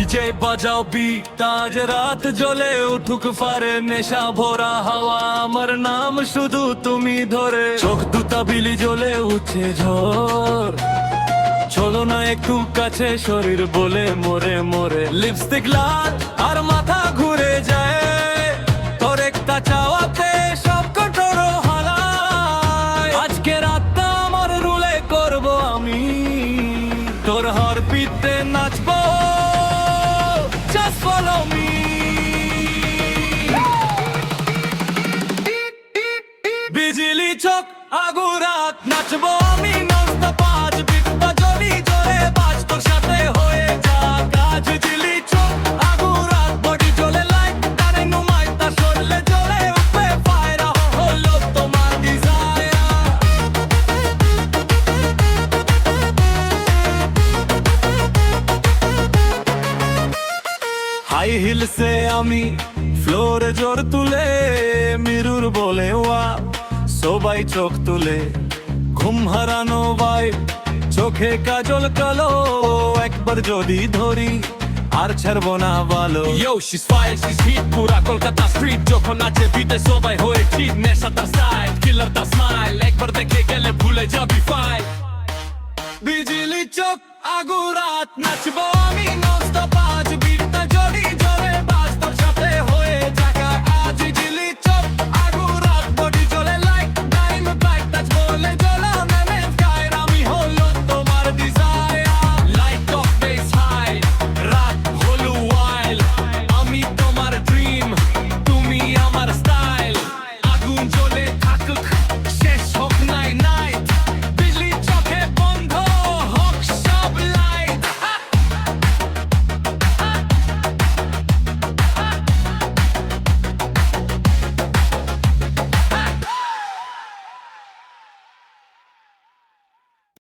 DJ বাজাও bit আজ রাত জ্বলে উঠুক ফারে নেশা ভরা হাওয়া আমার নাম শুধু তুমি ধরে চোখ দুটা বিলি জ্বলে উঠছে ঝড় চলো না একটু কাছে শরীর বলে মোরে মোরে লিপস্টিক লাল আর মাথা ঘুরে যায় তোর একটা চাওয়াতে সব কঠোর হালায় আজকে রাতটা আমার রুলে করব আমি তোর হর পিতে নাচবো just follow me বিজলি চোখ আগুরাত নাচবো আমি ননস্টপ আজ বিটটা জলি জলে বাজ তোর সাথে হয়ে যা কাজ বিজলি চোখ আগুরাত বডি জ্বলে লাইট তারে নুমাই তা শরীরে জ্বলে উঠবে ফায়ার হলো তোমার ডিজায়ার হাই হিলসে আমি ফ্লোরে জোর তুলে মিরুর বলে ওয়া সবাই চোখ তুলে ঘুম হারানো ভাই চোখে কাজল কালো একবার যদি ধরি আর ছাড়বো না ভালো Yo, she's fire, she's heat, পুরা কলকাতা স্ট্রিট যখন নাচে বিটে সবাই হয়ে ঠিক নেশা তার স্টাইল কিলার তার স্মাইল একবার দেখে গেলে ভুলে যাবি ফাইল বিজলি চোখ আগুরাত নাচবো আমি ননস্টপ আজ